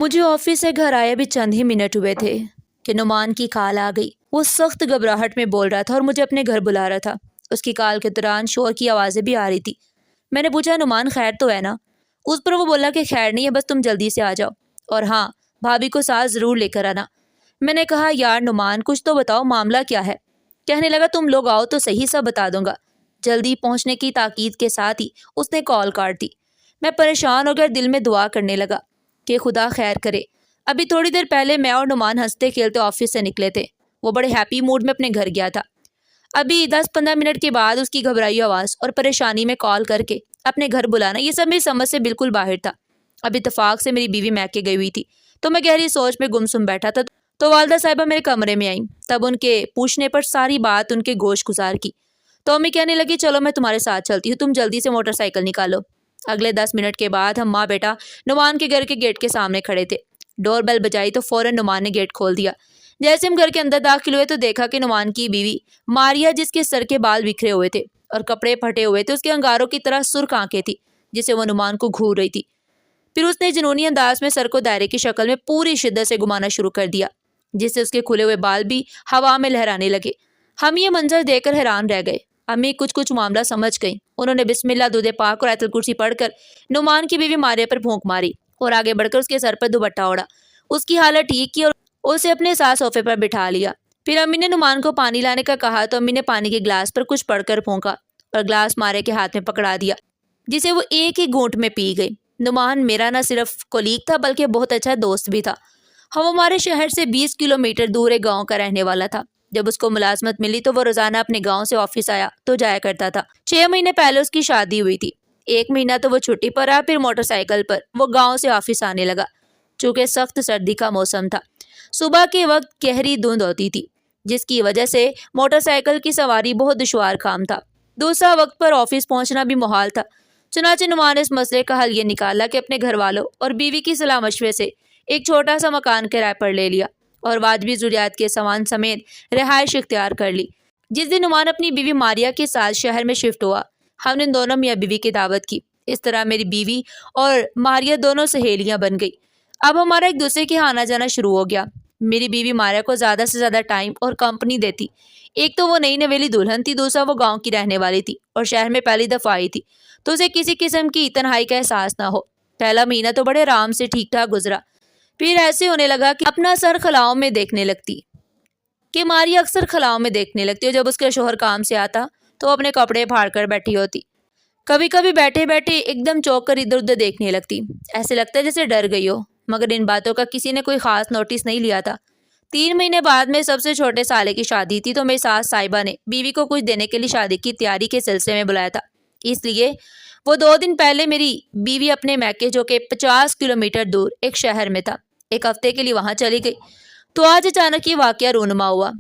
مجھے آفس سے گھر آئے ابھی چند ہی منٹ ہوئے تھے کہ نعمان کی کال آ گئی۔ وہ سخت گھبراہٹ میں بول رہا تھا اور مجھے اپنے گھر بلا رہا تھا۔ اس کی کال کے دوران شور کی آوازیں بھی آ رہی تھی۔ میں نے پوچھا نعمان خیر تو ہے نا؟ اس پر وہ بولا کہ خیر نہیں ہے، بس تم جلدی سے آ جاؤ، اور ہاں بھابھی کو ساتھ ضرور لے کر آنا۔ میں نے کہا یار نعمان کچھ تو بتاؤ، معاملہ کیا ہے؟ کہنے لگا تم لوگ آؤ تو صحیح، سب بتا دوں گا۔ جلدی پہنچنے کی تاکید کے ساتھ ہی اس نے کال کاٹ دی۔ میں پریشان ہو کر دل میں دعا کرنے لگا کہ خدا خیر کرے۔ ابھی تھوڑی دیر پہلے میں اور نعمان ہنستے کھیلتے آفس سے نکلے تھے۔ وہ بڑے ہیپی موڈ میں اپنے گھر گیا تھا۔ ابھی 10-15 منٹ کے بعد اس کی گھبرائی آواز اور پریشانی میں کال کر کے اپنے گھر بلانا، یہ سب میری سمجھ سے بالکل باہر تھا۔ اب اتفاق سے میری بیوی میکے گئی ہوئی تھی تو میں گہری سوچ میں گمسم بیٹھا تھا، تو والدہ صاحبہ میرے کمرے میں آئیں۔ تب ان کے پوچھنے پر ساری بات ان کے گوش گزار کی تو امی کہنے لگی چلو میں تمہارے ساتھ چلتی ہوں، تم جلدی سے موٹر سائیکل نکالو۔ اگلے 10 منٹ کے بعد ہم ماں بیٹا نعمان کے گھر کے گیٹ کے سامنے کھڑے تھے۔ ڈور بیل بجائی تو فوراً نعمان نے گیٹ کھول دیا۔ جیسے ہم گھر کے اندر داخل ہوئے تو دیکھا کہ نعمان کی بیوی ماریا، جس کے سر کے بال بکھرے ہوئے تھے اور کپڑے پھٹے ہوئے تھے، اس کے انگاروں کی طرح سرخ آنکھیں تھی جسے وہ نعمان کو گھور رہی تھی۔ پھر اس نے جنونی انداز میں سر کو دائرے کی شکل میں پوری شدت سے گھمانا شروع کر دیا، جس سے اس کے کھلے ہوئے بال بھی ہوا میں لہرانے لگے۔ ہم یہ منظر دیکھ کر حیران رہ گئے۔ امی کچھ معاملہ سمجھ گئیں۔ انہوں نے بسم اللہ درود پاک اور آیت الکرسی پڑھ کر نعمان کی بیوی ماریا پر پھونک ماری اور آگے بڑھ کر اس کے سر پر دوپٹہ اوڑھا، اس کی حالت ٹھیک کی اور اسے اپنے ساتھ صوفے پر بٹھا لیا۔ پھر امی نے نعمان کو پانی لانے کا کہا تو امی نے پانی کے گلاس پر کچھ پڑھ کر پھونکا اور گلاس ماریا کے ہاتھ میں پکڑا دیا، جسے وہ ایک ہی گھونٹ میں پی گئی۔ نعمان میرا نہ صرف کولیگ تھا بلکہ بہت اچھا دوست بھی تھا۔ ہمارے شہر سے 20 کلومیٹر دور ایک گاؤں کا رہنے والا تھا۔ جب اس کو ملازمت ملی تو وہ روزانہ اپنے گاؤں سے آفس آیا تو جایا کرتا تھا۔ 6 مہینے پہلے اس کی شادی ہوئی تھی۔ 1 مہینہ تو وہ چھٹی پر آیا، پھر موٹر سائیکل پر وہ گاؤں سے آفس آنے لگا۔ چونکہ سخت سردی کا موسم تھا، صبح کے وقت گہری دھند ہوتی تھی، جس کی وجہ سے موٹر سائیکل کی سواری بہت دشوار کام تھا۔ دوسرا وقت پر آفس پہنچنا بھی محال تھا۔ چنانچہ نعمان نے اس مسئلے کا حل یہ نکالا کہ اپنے گھر والوں اور بیوی کی صلاح مشورے سے ایک چھوٹا سا مکان کرائے پر لے لیا اور واجبی ضروریات کے سامان سمیت رہائش اختیار کر لی۔ جس دن نعمان اپنی بیوی ماریا کے ساتھ شہر میں شفٹ ہوا، ہم نے دونوں میاں بیوی کی دعوت کی۔ اس طرح میری بیوی اور ماریا دونوں سہیلیاں بن گئی۔ اب ہمارا ایک دوسرے کے آنا جانا شروع ہو گیا۔ میری بیوی ماریا کو زیادہ سے زیادہ ٹائم اور کمپنی دیتی۔ ایک تو وہ نئی نویلی دلہن تھی، دوسرا وہ گاؤں کی رہنے والی تھی اور شہر میں پہلی دفعہ آئی تھی تو اسے کسی قسم کی تنہائی کا احساس نہ ہو۔ پہلا مہینہ تو بڑے آرام سے ٹھیک ٹھاک گزرا، پھر ایسے ہونے لگا کہ اپنا سر خلاؤں میں دیکھنے لگتی ماریا اکثر خلاؤں میں دیکھنے لگتی اور جب اس کا شوہر کام سے آتا تو اپنے کپڑے پھاڑ کر بیٹھی ہوتی۔ کبھی کبھی بیٹھے بیٹھے ایک دم چونک کر ادھر ادھر دیکھنے لگتی، ایسے لگتا ہے جیسے ڈر گئی ہو، مگر ان باتوں کا کسی نے کوئی خاص نوٹس نہیں لیا تھا۔ 3 مہینے بعد میں سب سے چھوٹے سالے کی شادی تھی تو میری ساس صاحبہ نے بیوی کو کچھ دینے کے لیے شادی کی تیاری کے سلسلے میں بلایا تھا۔ اس لیے وہ 2 دن پہلے میری بیوی اپنے میکے، جو کہ 50 کلومیٹر دور ایک شہر میں تھا، 1 ہفتے کے لیے وہاں چلی گئی۔ تو آج اچانک یہ واقعہ رونما ہوا۔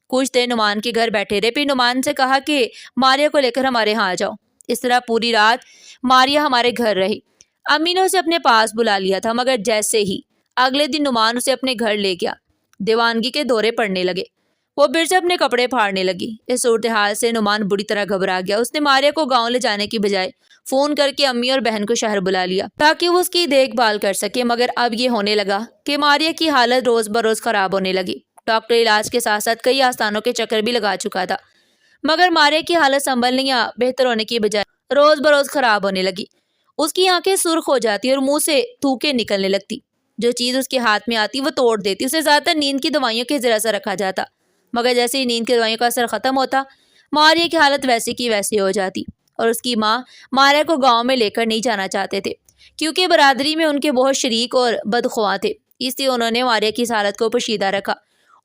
کچھ دیر نعمان کے گھر بیٹھے رہے، پھر نعمان سے کہا کہ ماریا کو لے کر ہمارے ہاں آ جاؤ۔ اس طرح پوری رات ماریا ہمارے گھر رہی۔ امی نے اسے اپنے پاس بلا لیا تھا، مگر جیسے ہی اگلے دن نعمان اسے اپنے گھر لے گیا، دیوانگی کے دورے پڑنے لگے۔ وہ پھر سے اپنے کپڑے پھاڑنے لگی۔ اس صورتحال سے نعمان بری طرح گھبرا گیا۔ اس نے ماریا کو گاؤں لے جانے کی بجائے فون کر کے امی اور بہن کو شہر بلا لیا تاکہ وہ اس کی دیکھ بھال کر سکے، مگر اب یہ ہونے لگا کہ ماریا کی حالت روز بروز خراب ہونے لگی۔ ڈاکٹر علاج کے ساتھ ساتھ کئی آستانوں کے چکر بھی لگا چکا تھا، مگر ماریا کی حالت سنبھلنے یا بہتر ہونے کی بجائے روز بروز خراب ہونے لگی۔ اس کی آنکھیں سرخ ہو جاتی اور منہ سے تھوکے نکلنے لگتی۔ جو چیز اس کے ہاتھ میں آتی وہ توڑ دیتی۔ اسے زیادہ تر نیند کی دوائیوں کے ذریعے سے رکھا جاتا، مگر جیسے ہی نیند کی دوائیوں کا اثر ختم ہوتا، ماریا کی حالت ویسی کی ویسی ہو جاتی اور اس کی ماں ماریا کو گاؤں میں لے کر نہیں جانا چاہتے تھے کیونکہ برادری میں ان کے بہت شریک اور بدخواہ تھے۔ اس لیے انہوں نے ماریا کی اس حالت کو پوشیدہ رکھا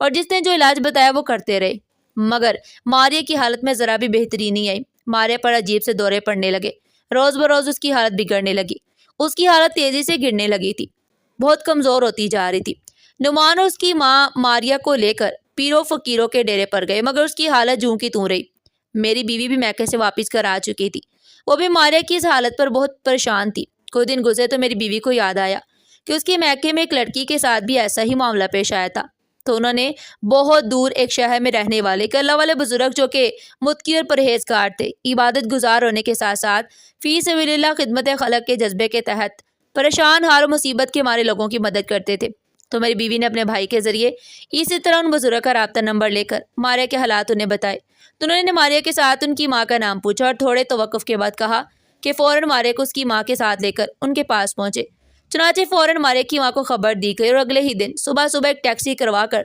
اور جس نے جو علاج بتایا وہ کرتے رہے، مگر ماریا کی حالت میں ذرا بھی بہتری نہیں آئی۔ ماریا پر عجیب سے دورے پڑنے لگے، روز بروز اس کی حالت بگڑنے لگی۔ اس کی حالت تیزی سے گرنے لگی تھی، بہت کمزور ہوتی جا رہی تھی۔ نعمان اور اس کی ماں ماریا کو لے کر پیروں فقیروں کے ڈیرے پر گئے، مگر اس کی حالت جوں کی توں رہی۔ میری بیوی بھی میکے سے واپس کر آ چکی تھی، وہ بھی ماریا کی اس حالت پر بہت پریشان تھی۔ کچھ دن گزرے تو میری بیوی کو یاد آیا کہ اس کے میکے میں ایک لڑکی کے ساتھ بھی ایسا ہی معاملہ پیش آیا تھا، تو انہوں نے بہت دور ایک شہر میں رہنے والے ایک اللہ والے بزرگ، جو کہ متقی اور پرہیزگار تھے، عبادت گزار ہونے کے ساتھ ساتھ فی سبیل اللہ خدمت خلق کے جذبے کے تحت پریشان حال و مصیبت کے مارے لوگوں کی مدد کرتے تھے۔ تو میری بیوی نے اپنے بھائی کے ذریعے اسی طرح ان بزرگ کا رابطہ نمبر لے کر ماریہ کے حالات انہیں بتائے۔ تو انہوں نے ماریہ کے ساتھ ان کی ماں کا نام پوچھا اور تھوڑے توقف کے بعد کہا کہ فوراً ماریہ کو اس کی ماں کے ساتھ لے کر ان کے پاس پہنچے۔ چنانچہ فوراً ماریہ کی ماں کو خبر دی گئی اور اگلے ہی دن صبح ایک ٹیکسی کروا کر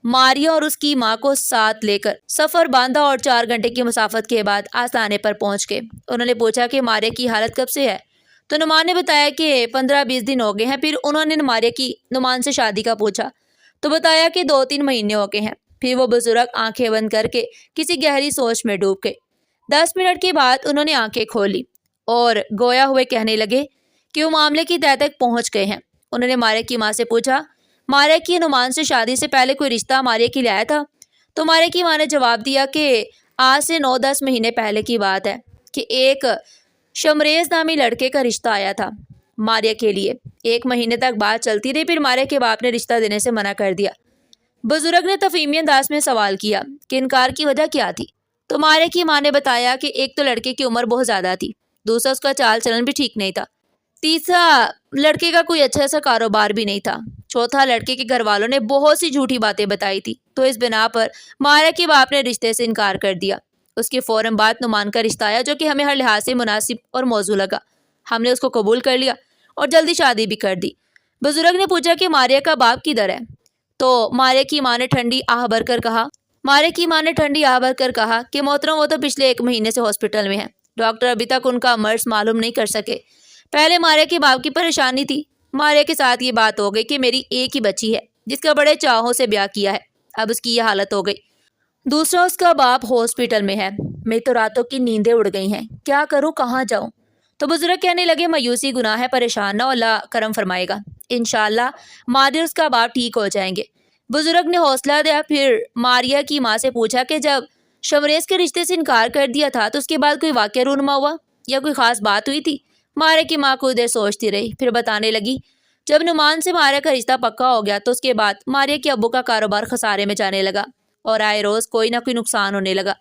ماریہ اور اس کی ماں کو ساتھ لے کر سفر باندھا اور 4 گھنٹے کی مسافت کے بعد آستانے پر پہنچ گئے۔ انہوں نے پوچھا کہ ماریہ کی حالت کب سے ہے؟ تو نعمان نے بتایا کہ 15-20 دن ہو گئے ہیں۔ پھر انہوں نے ماریہ کی نعمان سے شادی کا پوچھا تو بتایا کہ 2-3 مہینے ہو گئے ہیں۔ پھر وہ بزرگ آنکھیں بند کر کے کسی گہری سوچ میں ڈوب گئے۔ 10 منٹ کے بعد انہوں نے آنکھیں کھولی اور گویا ہوئے کہنے لگے کہ وہ معاملے کی تہہ تک پہنچ گئے ہیں۔ انہوں نے ماریہ کی ماں سے پوچھا، ماریہ کی نعمان سے شادی سے پہلے کوئی رشتہ ماریہ کے لیے آیا تھا؟ تو ماریہ کی ماں نے جواب دیا کہ آج سے 9-10 مہینے پہلے کی بات ہے کہ ایک شمریز نامی لڑکے کا رشتہ آیا تھا ماریہ کے لیے۔ 1 مہینے تک بات چلتی رہی، پھر ماریہ کے باپ نے رشتہ دینے سے منع کر دیا۔ بزرگ نے تفہیمی انداز میں سوال کیا کہ انکار کی وجہ کیا تھی؟ تو ماریہ کی ماں نے بتایا کہ ایک تو لڑکے کی عمر بہت زیادہ تھی، دوسرا اس کا چال چلن بھی ٹھیک نہیں تھا، تیسرا لڑکے کا کوئی اچھا سا کاروبار بھی نہیں تھا، چوتھا لڑکے کے گھر والوں نے بہت سی جھوٹی باتیں بتائی تھی۔ تو اس بنا پر ماریہ کے باپ نے رشتے سے انکار کر دیا۔ اس کے فوراً بعد نعمان کا رشتہ آیا جو کہ ہمیں ہر لحاظ سے مناسب اور موزوں لگا۔ ہم نے اس کو قبول کر لیا اور جلدی شادی بھی کر دی۔ بزرگ نے پوچھا کہ ماریہ کا باپ کدھر ہے؟ تو ماریہ کی ماں نے ٹھنڈی آہ بھر کر کہا کہ محترم وہ تو پچھلے 1 مہینے سے ہاسپٹل میں ہے، ڈاکٹر ابھی تک ان کا مرض معلوم نہیں کر سکے۔ پہلے ماریہ کے باپ کی پریشانی تھی، ماریہ کے ساتھ یہ بات ہو گئی کہ میری ایک ہی بچی ہے جس کا بڑے چاہوں سے بیاہ کیا ہے، اب اس کی یہ حالت ہو گئی۔ دوسرا اس کا باپ ہاسپٹل میں ہے، میری تو راتوں کی نیندیں اڑ گئی ہیں، کیا کروں، کہاں جاؤں؟ تو بزرگ کہنے لگے مایوسی گناہ ہے، پریشان نہ ہو، اللہ کرم فرمائے گا، انشاءاللہ ماریہ اور اس کا باپ ٹھیک ہو جائیں گے۔ بزرگ نے حوصلہ دیا۔ پھر ماریہ کی ماں سے پوچھا کہ جب شمریز کے رشتے سے انکار کر دیا تھا تو اس کے بعد کوئی واقعہ رونما ہوا یا کوئی خاص بات ہوئی تھی؟ ماریہ کی ماں کچھ دیر سوچتی رہی، پھر بتانے لگی جب نعمان سے ماریہ کا رشتہ پکا ہو گیا تو اس کے بعد ماریہ کے ابو کا کاروبار خسارے میں جانے لگا اور آئے روز کوئی نہ کوئی نقصان ہونے لگا۔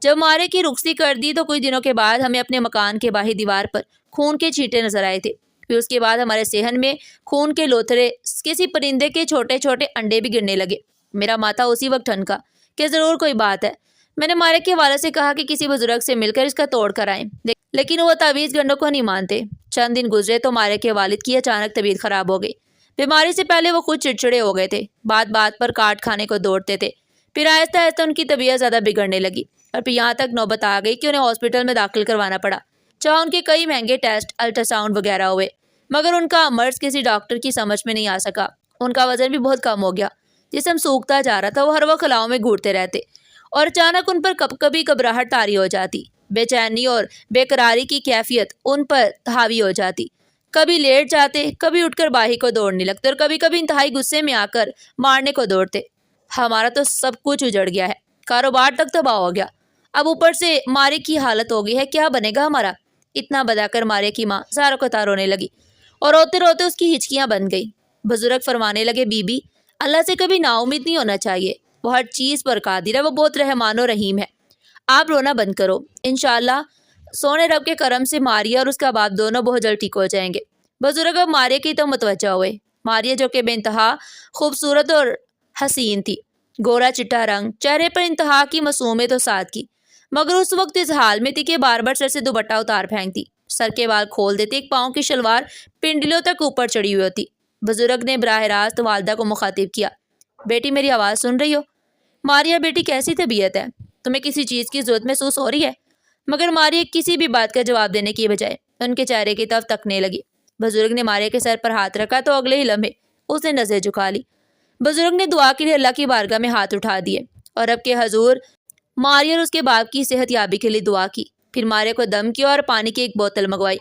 جب ماریہ کی رخصتی کر دی تو کچھ دنوں کے بعد ہمیں اپنے مکان کے باہر دیوار پر خون کے چھینٹے نظر آئے تھے۔ پھر اس کے بعد ہمارے صحن میں خون کے لوتھڑے، کسی پرندے کے چھوٹے چھوٹے انڈے بھی گرنے لگے۔ میرا ماتھا اسی وقت ٹھنکا کہ ضرور کوئی بات ہے۔ میں نے ماریہ کے والد سے کہا کہ کسی بزرگ سے مل کر اس کا توڑ کر آئیں، لیکن وہ تعویذ گنڈوں کو نہیں مانتے۔ چند دن گزرے تو ماریہ کے والد کی اچانک طبیعت خراب ہو گئی۔ بیماری سے پہلے وہ خود چڑچڑے ہو گئے تھے، بات بات پر کاٹ کھانے کو دوڑتے تھے۔ پھر آہستہ آہستہ ان کی طبیعت زیادہ بگڑنے لگی اور پھر یہاں تک نوبت آ گئی کہ انہیں ہاسپٹل میں داخل کروانا پڑا، جہاں ان کے کئی مہنگے ٹیسٹ، الٹرا ساؤنڈ وغیرہ ہوئے، مگر ان کا مرض کسی ڈاکٹر کی سمجھ میں نہیں آ سکا۔ ان کا وزن بھی بہت کم ہو گیا، جسم سوکھتا جا رہا تھا، وہ ہر وقت خلاؤں میں گھوٹتے رہتے اور اچانک ان پر کبھی گھبراہٹ طاری ہو جاتی، بے چینی اور بے قراری کی کیفیت ان پر حاوی ہو جاتی، کبھی لیٹ جاتے، کبھی اٹھ کر باہی کو دوڑنے لگتے اور کبھی انتہائی غصے میں آ کر مارنے کو دوڑتے۔ ہمارا تو سب کچھ اجڑ گیا ہے، کاروبار تک تباہ ہو گیا، اب اوپر سے ماریہ کی حالت ہو گئی ہے، کیا بنے گا ہمارا؟ اتنا بتا کر ماریہ کی ماں زاروں کو تار رونے لگی اور روتے روتے اس کی ہچکیاں بن گئی۔ بزرگ فرمانے لگے بی بی اللہ سے کبھی نا امید نہیں ہونا چاہیے، وہ ہر چیز پر قادر ہے، وہ بہت رحمان و رحیم ہے، آپ رونا بند کرو، انشاءاللہ سونے رب کے کرم سے ماریہ اور اس کا باپ دونوں بہت جلد ٹھیک ہو جائیں گے۔ بزرگ اب ماریہ کی تو متوجہ ہوئے۔ ماریہ جو کہ بے انتہا خوبصورت اور حسین تھی، گورا چٹا رنگ، چہرے پر انتہا کی معصومیت و سادگی، مگر اس وقت اس حال میں تھی کہ بار بار سر سے دوپٹہ اتار پھینکتی، سر کے بال کھول دیتی، ایک پاؤں کی شلوار پنڈلیوں تک اوپر چڑھی ہوئی ہوتی۔ بزرگ نے براہ راست والدہ کو مخاطب کیا، بیٹی میری آواز سن رہی ہو؟ ماریہ بیٹی کیسی طبیعت ہے؟ تمہیں کسی چیز کی ضرورت محسوس ہو رہی ہے؟ مگر ماریہ کسی بھی بات کا جواب دینے کی بجائے ان کے چہرے کی طرف تکنے لگی۔ بزرگ نے ماریہ کے سر پر ہاتھ رکھا تو اگلے ہی لمحے اس نے نظر جھکا لی۔ بزرگ نے دعا کے لیے اللہ کی بارگاہ میں ہاتھ اٹھا دیے اور رب کے حضور ماریہ اور اس کے باپ کی صحت یابی کے لیے دعا کی۔ پھر ماریہ کو دم کیا اور پانی کی ایک بوتل منگوائی،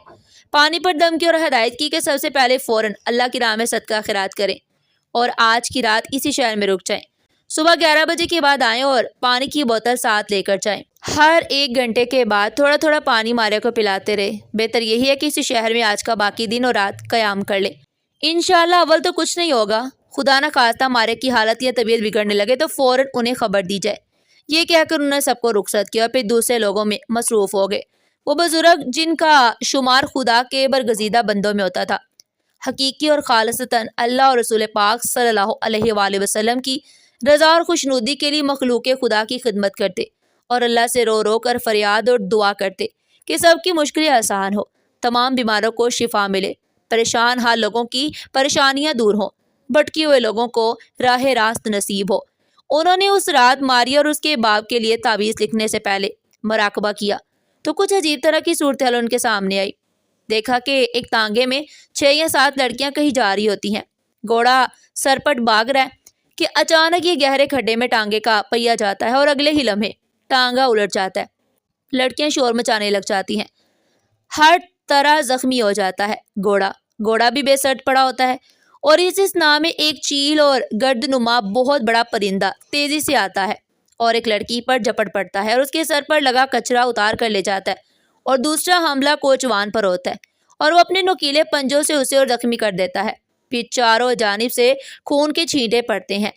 پانی پر دم کی اور ہدایت کی کہ سب سے پہلے فوراً اللہ کی راہ میں صدقہ خیرات کریں اور آج کی رات اسی شہر میں رک جائیں، صبح 11 بجے کے بعد آئیں اور پانی کی بوتل ساتھ لے کر جائیں۔ ہر 1 گھنٹے کے بعد تھوڑا تھوڑا پانی ماریہ کو پلاتے رہے۔ بہتر یہی ہے کہ اسی شہر میں آج کا باقی دن اور رات قیام کر لیں، انشاءاللہ اول تو کچھ نہیں ہوگا، خدا نہ خواستہ ماریہ کی حالت یا طبیعت بگڑنے لگے تو فوراً انہیں خبر دی جائے۔ یہ کہہ کر انہوں نے سب کو رخصت کیا اور پھر دوسرے لوگوں میں مصروف ہو گئے۔ وہ بزرگ جن کا شمار خدا کے برگزیدہ بندوں میں ہوتا تھا حقیقی اور خالصتاً اللہ اور رسول پاک صلی اللہ علیہ وآلہ وسلم کی رضا اور خوشنودی کے لیے مخلوق خدا کی خدمت کرتے اور اللہ سے رو رو کر فریاد اور دعا کرتے کہ سب کی مشکلیں آسان ہو، تمام بیماروں کو شفا ملے، پریشان حال لوگوں کی پریشانیاں دور ہوں، بھٹکے ہوئے لوگوں کو راہ راست نصیب ہو۔ انہوں نے اس رات ماریا اور اس کے باپ کے لیے تعویذ لکھنے سے پہلے مراقبہ کیا تو کچھ عجیب طرح کی صورتحال ان کے سامنے آئی۔ دیکھا کہ ایک تانگے میں 6 یا 7 لڑکیاں کہیں جا رہی ہوتی ہیں، گھوڑا سرپٹ بھاگ رہا ہے کہ اچانک یہ گہرے کھڈے میں ٹانگے کا پہیا جاتا ہے اور اگلے ہی لمحے ٹانگا الٹ جاتا ہے، لڑکیاں شور مچانے لگ جاتی ہیں، ہر طرح زخمی ہو جاتا ہے گھوڑا بھی بے سٹ پڑا ہوتا ہے اور اس نام میں ایک چیل اور گرد نما بہت بڑا پرندہ تیزی سے آتا ہے اور ایک لڑکی پر جپٹ پڑتا ہے اور اس کے سر پر لگا کچرا اتار کر لے جاتا ہے اور دوسرا حملہ کوچوان پر ہوتا ہے اور وہ اپنے نوکیلے پنجوں سے اسے اور زخمی کر دیتا ہے۔ پھر چاروں جانب سے خون کے چھینٹے پڑتے ہیں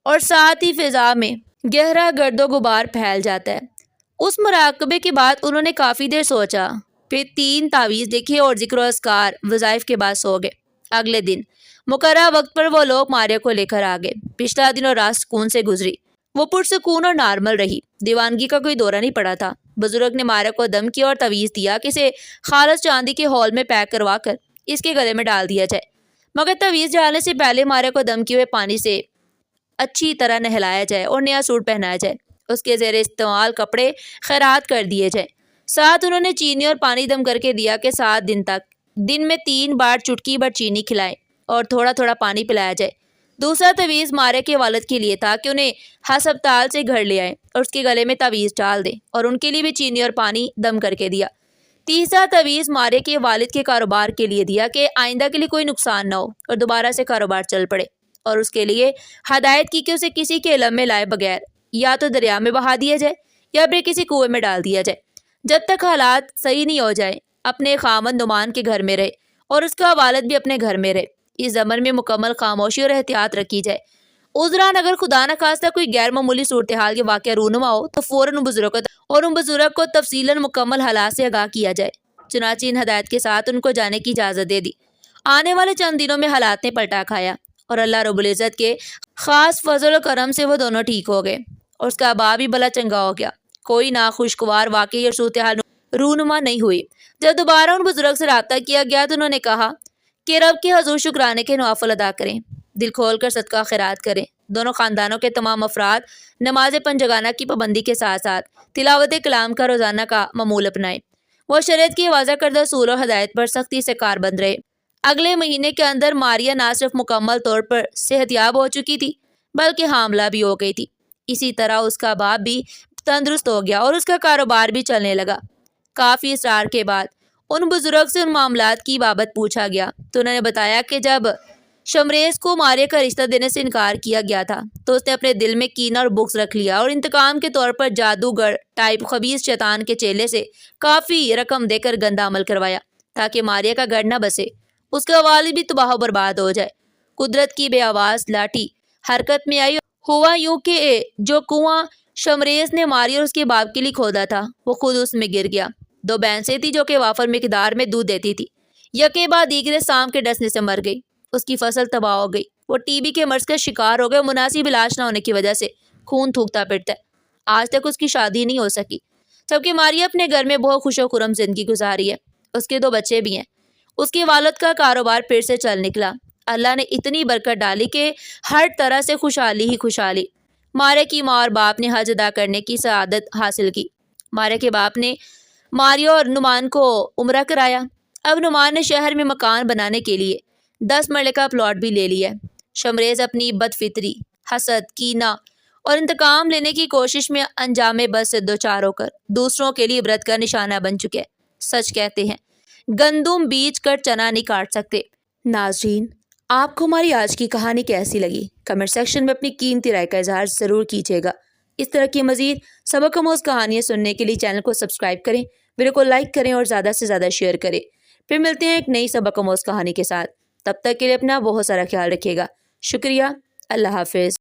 اور ساتھ ہی فضا میں گہرا گرد و غبار پھیل جاتا ہے۔ اس مراقبے کے بعد انہوں نے کافی دیر سوچا، پھر 3 تعویذ لکھے اور ذکر و اذکار وظائف کے بعد سو گئے۔ اگلے دن مقررہ وقت پر وہ لوگ ماریا کو لے کر آ گئے۔ پچھلا دن اور رات سکون سے گزری، وہ پرسکون اور نارمل رہی، دیوانگی کا کوئی دورہ نہیں پڑا تھا۔ بزرگ نے ماریا کو دم کیا اور تعویذ دیا کہ اسے خالص چاندی کے ہول میں پیک کروا کر اس کے گلے میں ڈال دیا جائے، مگر تعویذ ڈالنے سے پہلے ماریا کو دم کیے ہوئے پانی سے اچھی طرح نہلایا جائے اور نیا سوٹ پہنایا جائے، اس کے زیر استعمال کپڑے خیرات کر دیے جائیں۔ ساتھ انہوں نے چینی اور پانی دم کر کے دیا کہ 7 دن تک دن میں 3 بار چٹکی بھر چینی کھلائیں اور تھوڑا تھوڑا پانی پلایا جائے۔ دوسرا تعویذ ماریا کے والد کے لیے تھا کہ انہیں ہسپتال سے گھر لے آئیں اور اس کے گلے میں تعویذ ڈال دیں اور ان کے لیے بھی چینی اور پانی دم کر کے دیا۔ تیسرا تعویذ ماریا کے والد کے کاروبار کے لیے دیا کہ آئندہ کے لیے کوئی نقصان نہ ہو اور دوبارہ سے کاروبار چل پڑے، اور اس کے لیے ہدایت کی کہ اسے کسی کے علم میں لائے بغیر یا تو دریا میں بہا دیا جائے یا پھر کسی کنویں میں ڈال دیا جائے، جب تک حالات صحیح نہیں ہو جائے اپنے خامند نعمان کے گھر میں رہے اور اس کا والد بھی اپنے گھر میں رہے۔ اس زمن میں مکمل خاموشی اور احتیاط رکھی جائے۔ اس دوران اگر خدا نہ خواستہ کوئی غیر معمولی صورتحال کے واقعہ رونما ہو تو فوراً ان بزرگ کو تفصیلاً مکمل حالات سے آگاہ کیا جائے۔ چنانچہ ان ہدایت کے ساتھ ان کو جانے کی اجازت دے دی۔ آنے والے چند دنوں میں حالات نے پلٹا کھایا اور اللہ رب العزت کے خاص فضل و کرم سے وہ دونوں ٹھیک ہو گئے اور اس کا باپ بھی بلا چنگا ہو گیا۔ کوئی ناخوشگوار واقعی اور صورتحال رونما نہیں ہوئی۔ جب دوبارہ ان بزرگ سے رابطہ کیا گیا تو انہوں نے کہا کہ رب کے حضور شکرانے کے نوافل ادا کریں، دل کھول کر صدقہ خیرات کریں۔ دونوں خاندانوں کے تمام افراد نماز پنجگانہ کی پابندی کے ساتھ ساتھ تلاوت کلام کا روزانہ کا معمول اپنائیں۔ وہ شریعت کی واضح کردہ اصول اور ہدایت پر سختی سے کاربند رہے۔ اگلے مہینے کے اندر ماریا نہ صرف مکمل طور پر صحت یاب ہو چکی تھی بلکہ حاملہ بھی ہو گئی تھی۔ اسی طرح اس کا باپ بھی تندرست ہو گیا اور اس کا کاروبار بھی چلنے لگا۔ کافی اصرار کے بعد ان بزرگ سے ان معاملات کی بابت پوچھا گیا تو انہوں نے بتایا کہ جب شمریز کو ماریا کا رشتہ دینے سے انکار کیا گیا تھا تو اس نے اپنے دل میں کینہ اور بغض رکھ لیا اور انتقام کے طور پر جادوگر ٹائپ خبیث شیطان کے چیلے سے کافی رقم دے کر گندا عمل کروایا تاکہ ماریا کا گھر نہ بسے، اس کا والد بھی تباہ و برباد ہو جائے۔ قدرت کی بے آواز لاٹھی حرکت میں آئی، ہوا یوں کہ جو کنواں شمریز نے ماریا اور اس کے باپ کے لیے کھودا تھا وہ خود اس میں گر گیا۔ 2 بھینسیں تھی جو کہ وافر مقدار میں دودھ دیتی تھی، یکے بعد دیگرے سانپ کے ڈسنے سے مر گئی۔ اس کی فصل تباہ ہو گئی، وہ ٹی بی کے مرض کا شکار ہو گئے، مناسب علاج نہ ہونے کی وجہ سے خون تھوکتا پھرتا ہے۔ آج تک اس کی شادی نہیں ہو سکی، جبکہ ماریا اپنے گھر میں بہت خوش و خرم زندگی گزاری ہے۔ اس کے 2 بچے بھی ہیں۔ اس کے والد کا کاروبار پھر سے چل نکلا۔ اللہ نے اتنی برکت ڈالی کہ ہر طرح سے خوشحالی ہی خوشحالی۔ ماریا کی ماں اور باپ نے حج ادا کرنے کی سعادت حاصل کی۔ ماریا کے باپ نے ماریا اور نعمان کو عمرہ کرایا۔ اب نعمان نے شہر میں مکان بنانے کے لیے 10 مرلے کا پلاٹ بھی لے لیا ہے۔ شمریز اپنی بد فطری، حسد، کینہ اور انتقام لینے کی کوشش میں انجام بد سے دوچار ہو کر دوسروں کے لیے عبرت کا نشانہ بن چکے۔ سچ کہتے ہیں گندم بیچ کر چنا نہیں کاٹ سکتے۔ ناظرین، آپ کو ہماری آج کی کہانی کیسی لگی؟ کمنٹ سیکشن میں اپنی قیمتی رائے کا اظہار ضرور کیجیے گا۔ اس طرح کی مزید سبق آموز کہانیاں سننے کے لیے چینل کو سبسکرائب کریں، ویڈیو کو لائک کریں اور زیادہ سے زیادہ شیئر کریں۔ پھر ملتے ہیں ایک نئی سبق آموز کہانی کے ساتھ۔ تب تک کے لیے اپنا بہت سارا خیال رکھیے گا۔ شکریہ۔ اللہ حافظ۔